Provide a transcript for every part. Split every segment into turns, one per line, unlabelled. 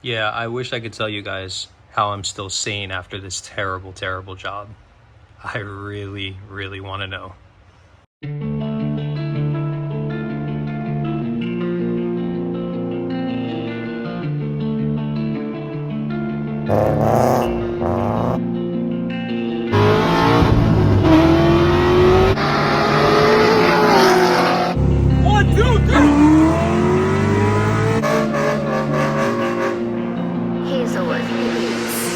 Yeah, I wish I could tell you guys how I'm still sane after this terrible, terrible job. I really, really want to know. One, two, three!
Hazelwood Beats.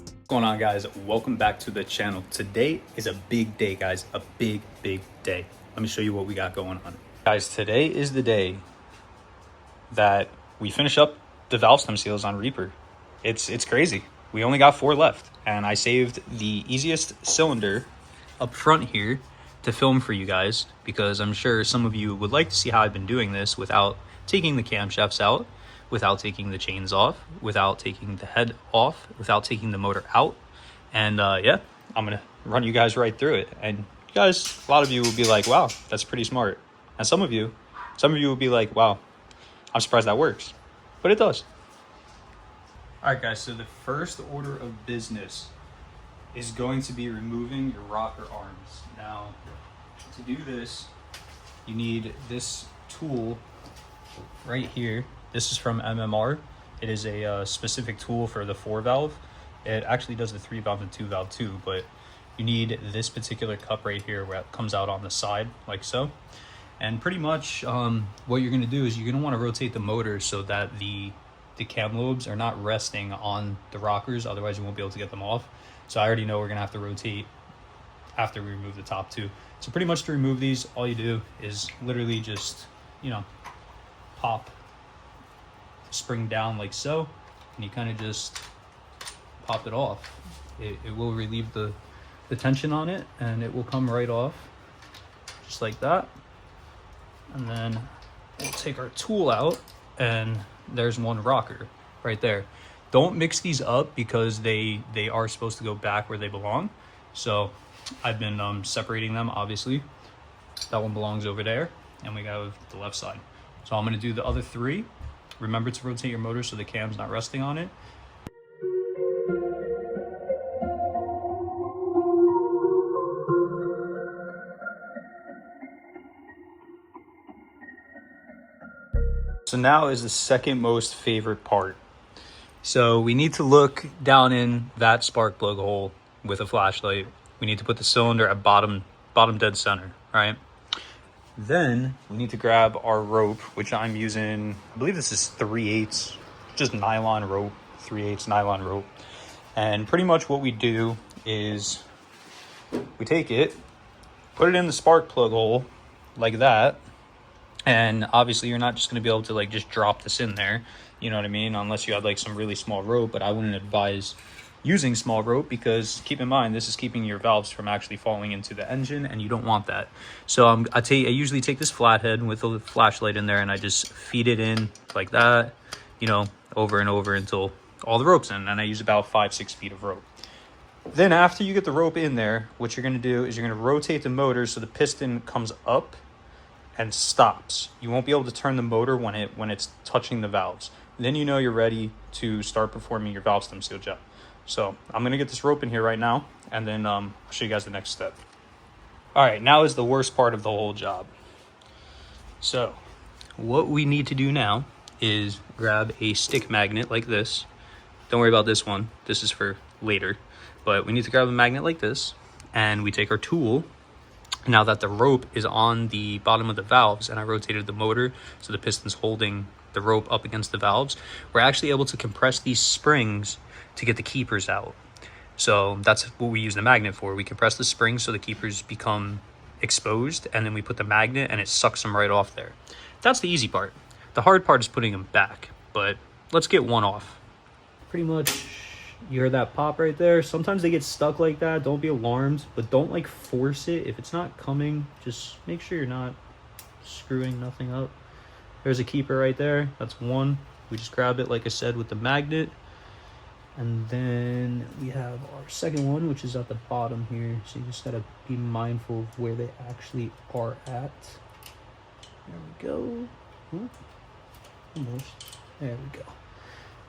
What's going on, guys? Welcome back to the channel. Today is a big day, guys. A big, big day. Let me show you what we got going on. Guys, today is the day that we finish up the valve stem seals on Reaper. It's crazy. We only got 4 left, and I saved the easiest cylinder up front here to film for you guys, because I'm sure some of you would like to see how I've been doing this without taking the camshafts out, without taking the chains off, without taking the head off, without taking the motor out. And yeah, I'm gonna run you guys right through it. And you guys, a lot of you will be like, wow, that's pretty smart. And some of you will be like, wow, I'm surprised that works. But it does. All right, guys, so the first order of business is going to be removing your rocker arms. Now, to do this, you need this tool right here. This is from MMR. It is a specific tool for the 4-valve. It actually does the 3-valve and 2-valve too, but you need this particular cup right here where it comes out on the side, like so. And pretty much what you're gonna do is you're gonna wanna rotate the motor so that the cam lobes are not resting on the rockers, otherwise you won't be able to get them off. So I already know we're gonna have to rotate after we remove the top two. So pretty much to remove these, all you do is literally just, you know, pop the spring down like so, and you kind of just pop it off. It will relieve the tension on it, and it will come right off, just like that. And then we'll take our tool out, and there's one rocker right there. Don't mix these up because they are supposed to go back where they belong. So I've been separating them, obviously. That one belongs over there, and we got the left side. So I'm gonna do the other 3. Remember to rotate your motor so the cam's not resting on it. So now is the second most favorite part. So we need to look down in that spark plug hole with a flashlight. We need to put the cylinder at bottom dead center, right? Then we need to grab our rope, which I'm using, I believe this is 3/8, just nylon rope, 3/8 nylon rope. And pretty much what we do is we take it, put it in the spark plug hole like that. And obviously you're not just going to be able to like just drop this in there, you know what I mean, unless you had like some really small rope. But I wouldn't advise using small rope, because keep in mind, this is keeping your valves from actually falling into the engine, and you don't want that. So I usually take this flathead with a flashlight in there, and I just feed it in like that, you know, over and over until all the rope's in. And I use about 5-6 feet of rope. Then after you get the rope in there, what you're going to do is you're going to rotate the motor so the piston comes up and stops. You won't be able to turn the motor when it's touching the valves. Then you know you're ready to start performing your valve stem seal job. So I'm gonna get this rope in here right now, and then I'll show you guys the next step. All right, now is the worst part of the whole job. So what we need to do now is grab a stick magnet like this. Don't worry about this one, this is for later. But we need to grab a magnet like this, and we take our tool. Now that the rope is on the bottom of the valves, and I rotated the motor so the piston's holding the rope up against the valves, we're actually able to compress these springs to get the keepers out. So that's what we use the magnet for. We compress the springs so the keepers become exposed, and then we put the magnet and it sucks them right off there. That's the easy part. The hard part is putting them back, but let's get one off. Pretty much, you hear that pop right there? Sometimes they get stuck like that. Don't be alarmed, but don't like force it. If it's not coming, just make sure you're not screwing nothing up. There's a keeper right there. That's one. We just grab it, like I said, with the magnet. And then we have our second one, which is at the bottom here. So you just gotta be mindful of where they actually are at. There we go. Ooh, almost. There we go.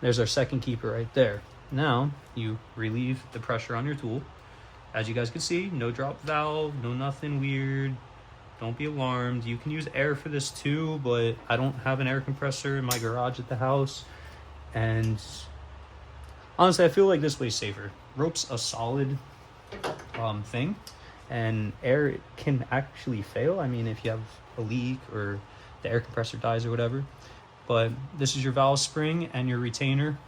There's our second keeper right there. Now you relieve the pressure on your tool. As you guys can see, no drop valve, no nothing weird. Don't be alarmed. You can use air for this too, but I don't have an air compressor in my garage at the house. And honestly, I feel like this way's safer. Rope's a solid thing, and air can actually fail. I mean, if you have a leak or the air compressor dies or whatever. But this is your valve spring and your retainer,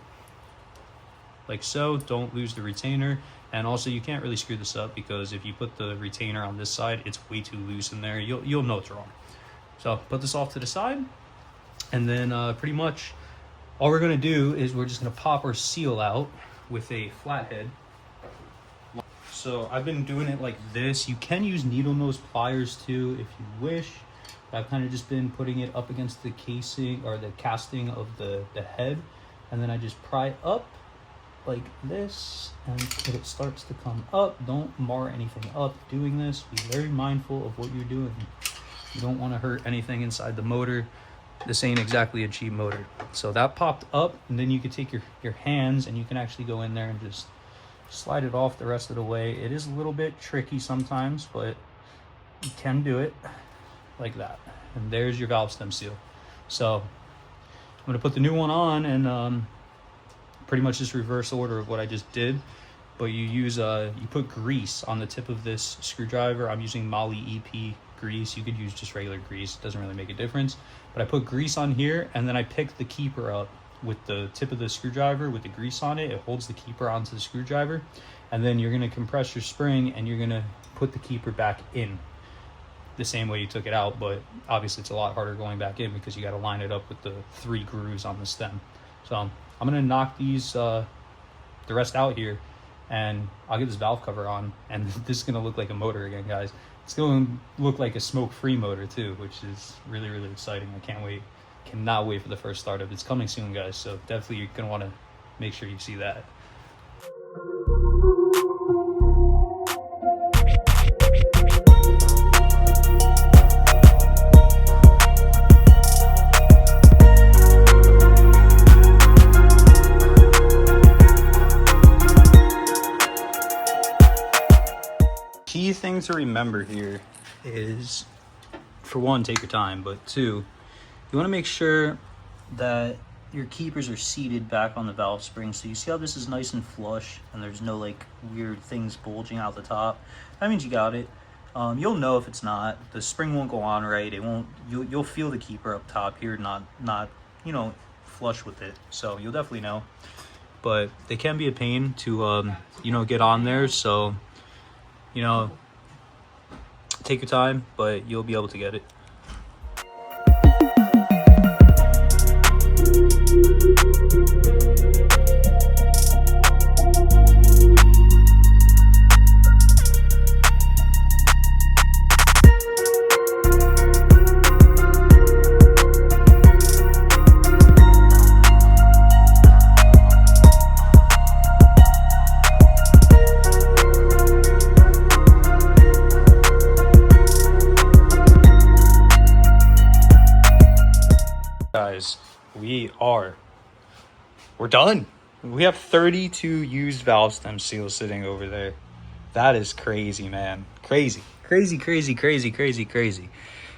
like so. Don't lose the retainer. And also, you can't really screw this up because if you put the retainer on this side, it's way too loose in there. You'll know it's wrong. So put this off to the side, and then pretty much all we're gonna do is we're just gonna pop our seal out with a flathead. So I've been doing it like this. You can use needle nose pliers too if you wish. I've kind of just been putting it up against the casing or the casting of the head, and then I just pry up like this, and if it starts to come up, don't mar anything up doing this. Be very mindful of what you're doing. You don't want to hurt anything inside the motor. This ain't exactly a cheap motor. So that popped up, and then you can take your hands and you can actually go in there and just slide it off the rest of the way. It is a little bit tricky sometimes, but you can do it like that. And there's your valve stem seal. So I'm going to put the new one on, and pretty much just reverse order of what I just did. But you use you put grease on the tip of this screwdriver. I'm using Molly EP grease. You could use just regular grease, it doesn't really make a difference. But I put grease on here, and then I pick the keeper up with the tip of the screwdriver with the grease on it. It holds the keeper onto the screwdriver, and then you're going to compress your spring and you're going to put the keeper back in the same way you took it out. But obviously it's a lot harder going back in because you got to line it up with the 3 grooves on the stem. So I'm going to knock these the rest out here, and I'll get this valve cover on, and this is going to look like a motor again, guys. It's going to look like a smoke-free motor too, which is really, really exciting. I can't wait. Cannot wait for the first startup. It's coming soon, guys, so definitely you're going to want to make sure you see that. Key thing to remember here is, for one, take your time, but two, you want to make sure that your keepers are seated back on the valve spring. So you see how this is nice and flush and there's no like weird things bulging out the top? That means you got it. You'll know if it's not. The spring won't go on right. It won't. You'll feel the keeper up top here not you know, flush with it. So you'll definitely know. But they can be a pain to you know, get on there. So you know, take your time, but you'll be able to get it. Guys, we're done. We have 32 used valve stem seals sitting over there. That is crazy, man. Crazy.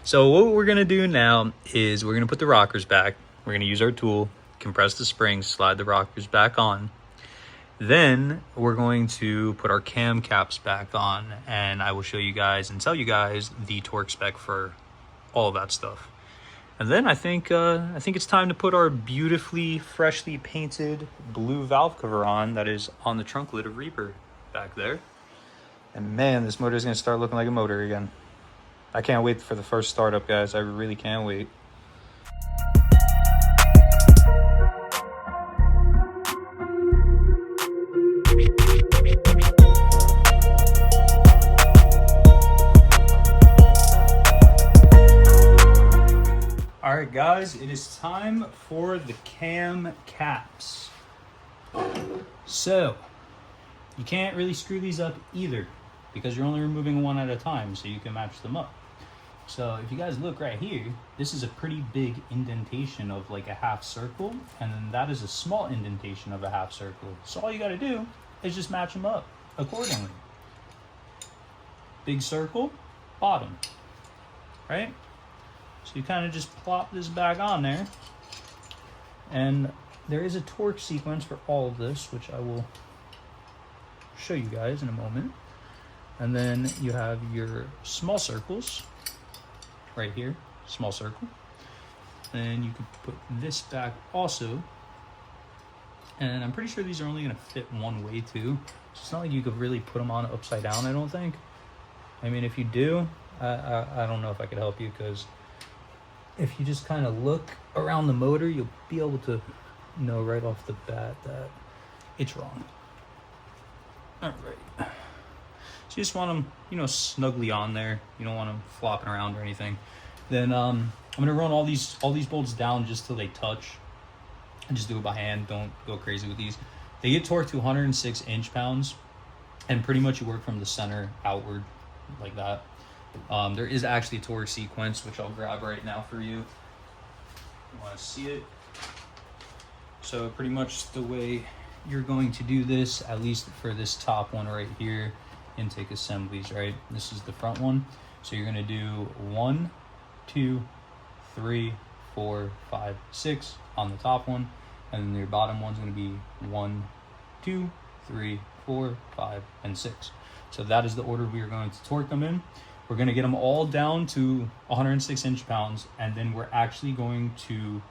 So what we're gonna do now is we're gonna put the rockers back. We're gonna use our tool, compress the springs, slide the rockers back on. Then we're going to put our cam caps back on, and I will show you guys and tell you guys the torque spec for all of that stuff. And then I think it's time to put our beautifully, freshly painted blue valve cover on that is on the trunk lid of Reaper back there. And man, this motor is going to start looking like a motor again. I can't wait for the first startup, guys. I really can't wait. All right, guys, it is time for the cam caps. So you can't really screw these up either because you're only removing one at a time, so you can match them up. So if you guys look right here, this is a pretty big indentation of like a half circle, and then that is a small indentation of a half circle. So all you got to do is just match them up accordingly. Big circle, bottom, right? So you kind of just plop this back on there, and there is a torque sequence for all of this, which I will show you guys in a moment. And then you have your small circles right here, small circle. And you could put this back also. And I'm pretty sure these are only gonna fit one way too. So it's not like you could really put them on upside down, I don't think. I mean, if you do, I don't know if I could help you, because if you just kind of look around the motor, you'll be able to know right off the bat that it's wrong. All right. So you just want them, you know, snugly on there. You don't want them flopping around or anything. Then I'm gonna run all these bolts down just till they touch, and just do it by hand. Don't go crazy with these. They get torqued to 106 inch-pounds, and pretty much you work from the center outward like that. There is actually a torque sequence, which I'll grab right now for you. You want to see it? So pretty much the way you're going to do this, at least for this top one right here, intake assemblies, right? This is the front one. So you're going to do 1, 2, 3, 4, 5, 6 on the top one, and then your bottom one's going to be 1, 2, 3, 4, 5, and 6. So that is the order we are going to torque them in. We're going to get them all down to 106 inch-pounds, and then we're actually going to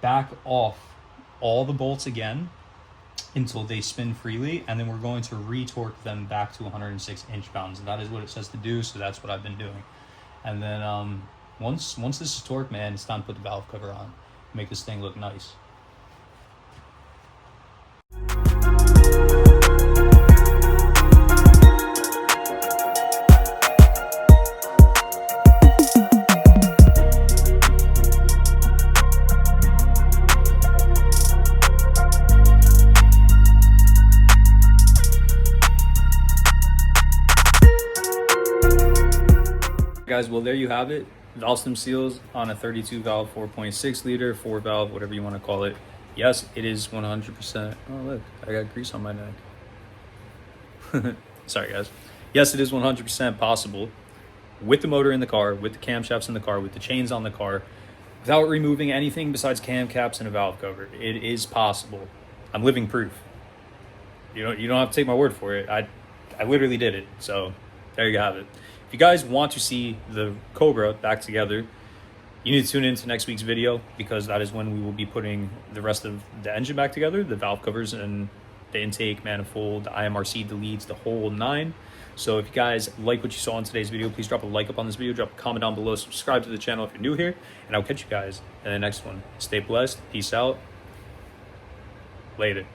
back off all the bolts again until they spin freely, and then we're going to re-torque them back to 106 inch-pounds. And that is what it says to do, so that's what I've been doing. And then once this is torqued, man, it's time to put the valve cover on, make this thing look nice. Guys, well, there you have it. Valve stem seals on a 32 valve 4.6 liter 4 valve, whatever you want to call it. Yes, it is 100%. Oh look, I got grease on my neck. Sorry guys. Yes, it is 100% possible with the motor in the car, with the camshafts in the car, with the chains on the car, without removing anything besides cam caps and a valve cover. It is possible. I'm living proof. You don't have to take my word for it. I literally did it. So there you have it. If you guys want to see the Cobra back together, you need to tune into next week's video, because that is when we will be putting the rest of the engine back together, the valve covers and the intake, manifold, the IMRC deletes, the whole 9. So if you guys like what you saw in today's video, please drop a like up on this video, drop a comment down below, subscribe to the channel if you're new here, and I'll catch you guys in the next one. Stay blessed. Peace out. Later.